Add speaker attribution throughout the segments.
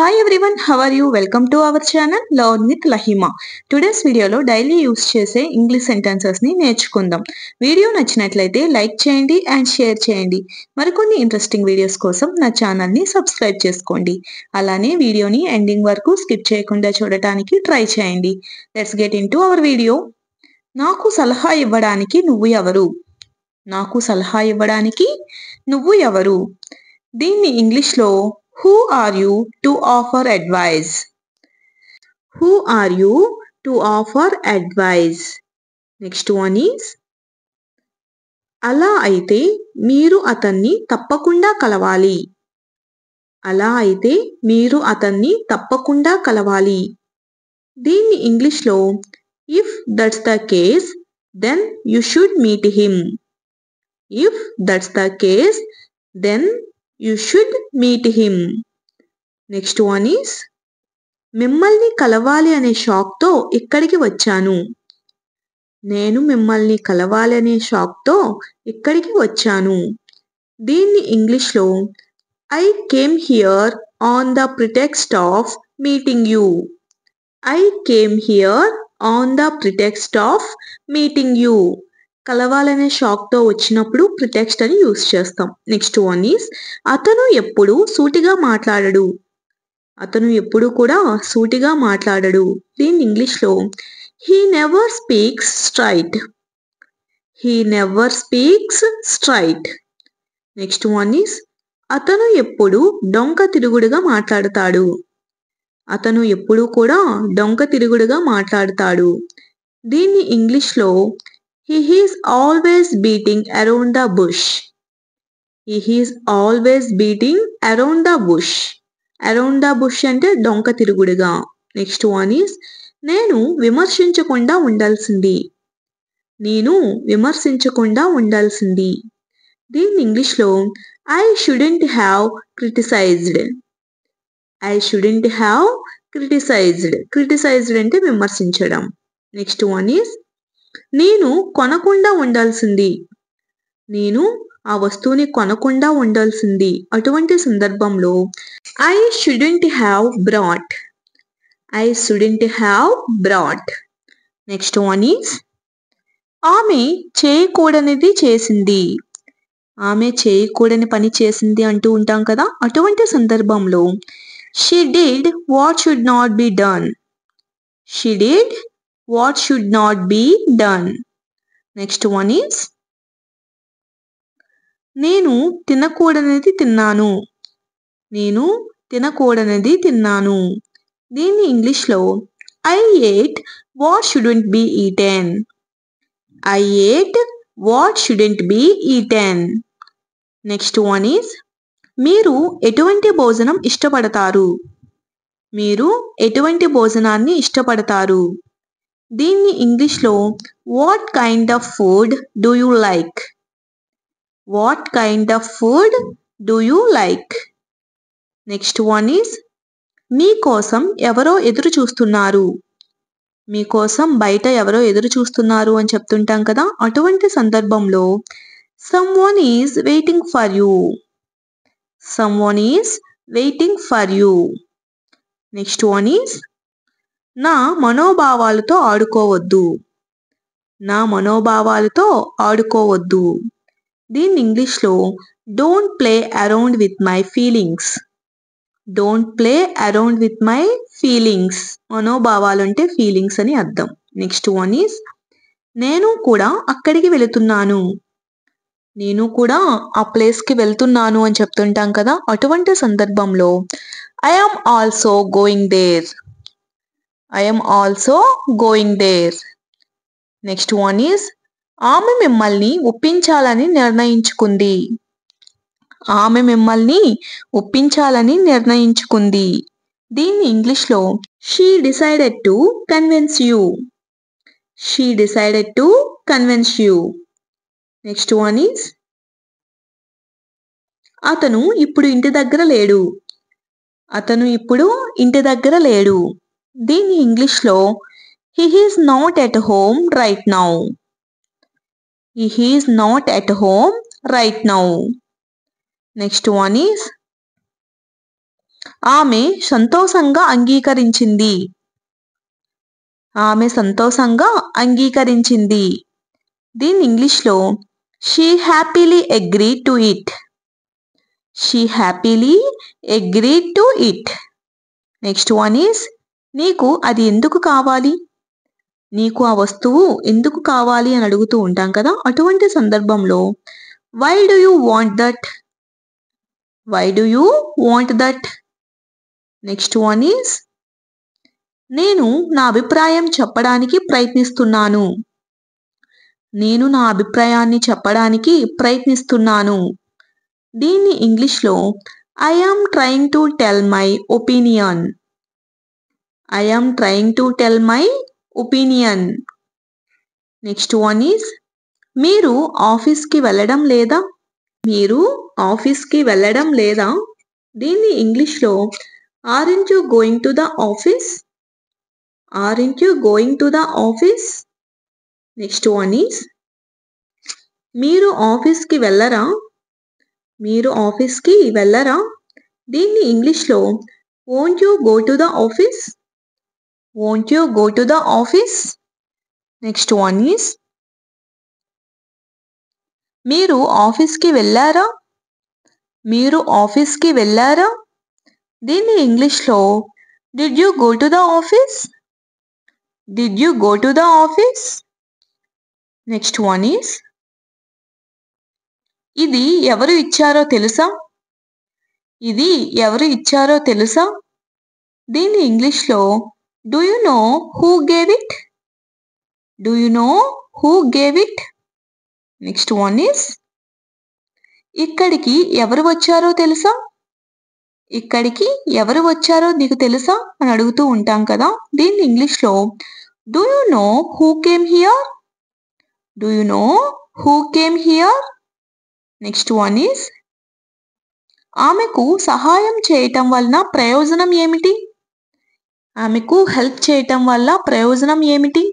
Speaker 1: Hi everyone, how are you? Welcome to our channel Learn with Lahima. Today's video లో daily use చేసే English sentences ని నేర్చుకుందాం. Video నచ్చినట్లయితే like చేయండి and share చేయండి. మరికొన్ని ఇంట్రెస్టింగ్ వీడియోస్ కోసం నా ఛానల్ ని సబ్స్క్రైబ్ చేసుకోండి. అలానే వీడియోని ఎండింగ్ వరకు స్కిప్ చేయకుండా చూడటానికి ట్రై చేయండి. Let's get into hour video. నాకు సలహా ఇవ్వడానికి నువ్వు ఎవరు? నాకు సలహా ఇవ్వడానికి నువ్వు ఎవరు? దీన్ని ఇంగ్లీష్లో Who are you to offer advice? Who are you to offer advice? Next one is అలా అయితే మీరు అతన్ని తప్పకుండా కలవాలి. అలా అయితే మీరు అతన్ని తప్పకుండా కలవాలి. దీన్ని ఇంగ్లీష్లో If that's the case, then you should meet him. If that's the case, then you should meet him. Next one is మిమ్మల్ని కలవాలి అనే షాక్తో ఇక్కడికి వచ్చాను. నేను మిమ్మల్ని కలవాలి అనే షాక్తో ఇక్కడికి వచ్చాను. దీన్ని ఇంగ్లీష్లో I came here on the pretext of meeting you. I came here on the pretext of meeting you. కలవాలనే షాక్తో వచ్చినప్పుడు ప్రిటెక్స్ట్ అని యూస్ చేస్తాం. నెక్స్ట్ వన్ ఈస్ అతను ఎప్పుడు సూటిగా మాట్లాడడు. అతను ఎప్పుడు కూడా సూటిగా మాట్లాడడు. దీన్ని ఇంగ్లీష్లో he never speaks straight. He never speaks straight. Next one is అతను ఎప్పుడు డొంక తిరుగుడుగా మాట్లాడతాడు. అతను ఎప్పుడు కూడా డొంక తిరుగుడుగా మాట్లాడతాడు. దీన్ని ఇంగ్లీష్లో he is always beating around the bush. He is always beating around the bush. Around the bush అంటే డొంక తిరుగుడుగా. నెక్స్ట్ వన్ ఈస్ నేను విమర్శించకుండా ఉండాల్సింది. నేను విమర్శించకుండా ఉండాల్సింది. దీన్ని ఇంగ్లీష్లో I shouldn't have criticised. I shouldn't have criticised. Criticised అంటే విమర్శించడం. నెక్స్ట్ వన్ ఈస్ నేను కొనకుండా ఉండాల్సింది. నేను ఆ వస్తువుని కొనకుండా ఉండాల్సింది. అటువంటి సందర్భంలో I shouldn't have brought. I shouldn't have brought. Next one is ఆమె చేయకూడనిది చేసింది. ఆమె చేయకూడని పని చేసింది అంటూ ఉంటాం కదా, అటువంటి సందర్భంలో she did what should not be done. She did what should not be done. Next one is నేను తినకూడనిది తిన్నాను. నేను తినకూడనిది తిన్నాను. దీన్ని ఇంగ్లీష్లో I ate what shouldn't be eaten. I ate what shouldn't be eaten. Next one is మీరు ఎటువంటి భోజనం ఇష్టపడతారు. మీరు ఎటువంటి భోజనాన్ని ఇష్టపడతారు. దీన్ని ఇంగ్లీష్లో what kind of food do you like. What kind of food do you like. Next one is మీకోసం ఎవరో ఎదురు చూస్తున్నారు. మీకోసం బయట ఎవరో ఎదురు చూస్తున్నారు అని చెప్తుంటాం కదా, అటువంటి సందర్భంలో someone is waiting for you. Someone is waiting for you. Next one is నా మనోభావాలతో ఆడుకోవద్దు. నా మనోభావాలతో ఆడుకోవద్దు. దీన్ని ఇంగ్లీష్లో don't play around with my feelings. Don't play around with my feelings. మనోభావాలు అంటే ఫీలింగ్స్ అని అర్థం. నెక్స్ట్ వన్ ఈస్ నేను కూడా అక్కడికి వెళుతున్నాను. నేను కూడా ఆ ప్లేస్కి వెళ్తున్నాను అని చెప్తుంటాం కదా, అటువంటి సందర్భంలో I am also going there. I am also going there. Next one is ఆమె మిమ్మల్ని ఒప్పించాలని నిర్ణయించుకుంది. ఆమె మిమ్మల్ని ఒప్పించాలని నిర్ణయించుకుంది. దీన్ని ఇంగ్లీష్లో she decided to convince you. She decided to convince you. Next one is అతను ఇప్పుడు ఇంటి దగ్గర లేడు. అతను ఇప్పుడు ఇంటి దగ్గర లేడు. దీన్ని ఇంగ్లీష్లో he is not at home right now. He is not at home right now. Next one is ఆమె సంతోషంగా అంగీకరించింది. ఆమె సంతోషంగా అంగీకరించింది. దీన్ని ఇంగ్లీష్లో she happily agreed to it. She happily agreed to it. Next one is నీకు అది ఎందుకు కావాలి? నీకు ఆ వస్తువు ఎందుకు కావాలి అని అడుగుతూ ఉంటాం కదా, అటువంటి సందర్భంలో why do you want that? Why do you want that? Next one is నేను నా అభిప్రాయం చెప్పడానికి ప్రయత్నిస్తున్నాను. నేను నా అభిప్రాయాన్ని చెప్పడానికి ప్రయత్నిస్తున్నాను. దీన్ని ఇంగ్లీష్లో I am trying to tell my opinion. I am trying to tell my opinion. Next one is మీరు ఆఫీస్కి వెళ్ళడం లేదా? మీరు ఆఫీస్కి వెళ్ళడం లేదా? దీన్ని ఇంగ్లీష్లో aren't you going to the office? Aren't you going to the office? Next one is మీరు ఆఫీస్కి వెళ్ళరా? మీరు ఆఫీస్కి వెళ్ళరా? దీన్ని ఇంగ్లీష్లో won't you go to the office? Won't you go to the office? Next one is మీరు ఆఫీస్కి వెళ్ళారా? మీరు ఆఫీస్కి వెళ్ళారా? దీన్ని ఇంగ్లీష్లో did you go to the office? Did you go to the office? Next one is ఇది ఎవరు ఇచ్చారో తెలుసా? ఇది ఎవరు ఇచ్చారో తెలుసా? దీన్ని ఇంగ్లీష్లో do you know who gave it? Do you know who gave it? Next one is ఇక్కడికి ఎవరు వచ్చారో తెలుసా? ఇక్కడికి ఎవరు వచ్చారో నీకు తెలుసా అని అడుగుతూ ఉంటాం కదా, దీన్ని ఇంగ్లీష్లో do you know who came here? Do you know who came here? Next one is ఆమెకు సహాయం చేయటం వలన ప్రయోజనం ఏమిటి? ఆమెకు హెల్ప్ చేయటం వల్ల ప్రయోజనం ఏమిటి?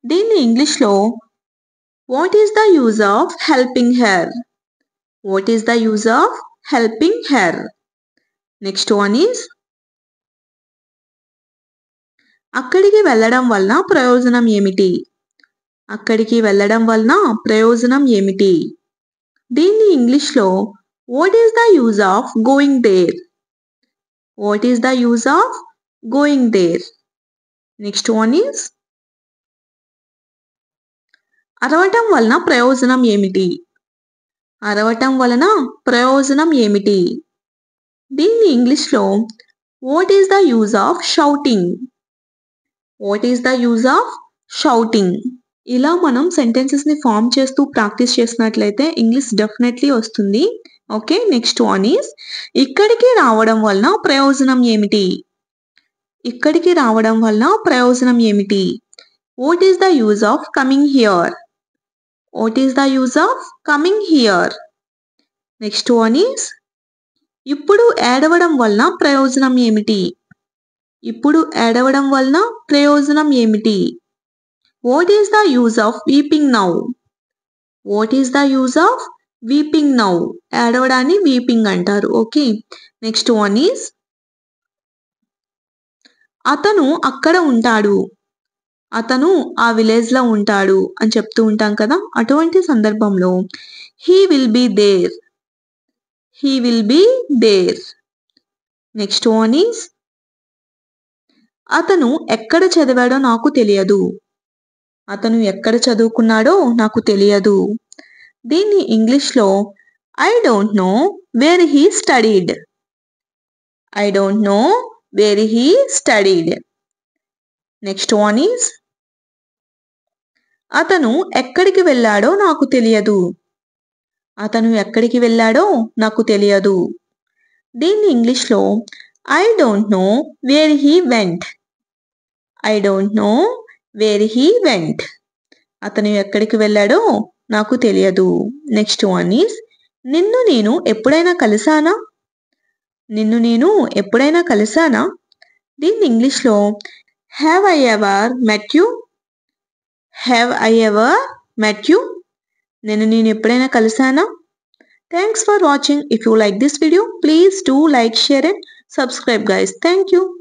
Speaker 1: దీన్ని ఇంగ్లీష్లో what is the use of helping her? What is the use of helping her? Next one is అక్కడికి వెళ్ళడం వలన ప్రయోజనం ఏమిటి? అక్కడికి వెళ్ళడం వలన ప్రయోజనం ఏమిటి? దీన్ని ఇంగ్లీష్లో what is the use of going there? What is the use of going there? Next one is అరవటం వలన ప్రయోజనం ఏమిటి? అరవటం వలన ప్రయోజనం ఏమిటి? దీన్ని ఇంగ్లీష్లో what is the use of shouting? What is the use of shouting? ఇలా మనం సెంటెన్సెస్ని ఫామ్ చేస్తూ ప్రాక్టీస్ చేసినట్లయితే ఇంగ్లీష్ డెఫినెట్లీ వస్తుంది. ఓకే, నెక్స్ట్ వన్ ఈస్ ఇక్కడికి రావడం వలన ప్రయోజనం ఏమిటి? ఇక్కడికి రావడం వలన ప్రయోజనం ఏమిటి? What is the use of coming here? What is the use of coming here? Next one is ఇప్పుడు ఏడవడం వలన ప్రయోజనం ఏమిటి? ఇప్పుడు ఏడవడం వలన ప్రయోజనం ఏమిటి? What is the use of weeping now? What is the use of weeping now? ఏడవడాన్ని వీపింగ్ అంటారు. ఓకే, నెక్స్ట్ వన్ ఈస్ అతను అక్కడ ఉంటాడు. అతను ఆ విలేజ్లో ఉంటాడు అని చెప్తూ ఉంటాం కదా, అటువంటి సందర్భంలో he will be there. He will be there. Next one is అతను ఎక్కడ చదివాడో నాకు తెలియదు. అతను ఎక్కడ చదువుకున్నాడో నాకు తెలియదు. దీన్ని ఇంగ్లీష్లో I don't know where he studied. I don't know where he studied. Next one is అతను ఎక్కడికి వెళ్ళాడో నాకు తెలియదు. అతను ఎక్కడికి వెళ్ళాడో నాకు తెలియదు. దీన్ని ఇంగ్లీష్లో I don't know where he went. I don't know where he went. అతను ఎక్కడికి వెళ్ళాడో నాకు తెలియదు. నెక్స్ట్ వన్ ఈస్ నిన్ను నేను ఎప్పుడైనా కలిసానా? నిన్ను నేను ఎప్పుడైనా కలిసానా? దీన్ని ఇంగ్లీష్లో have I ever met you. Have I ever met you? నేను ఎప్పుడైనా కలిసానా? Thanks for watching. If you like this video please do like, share and subscribe guys. Thank you.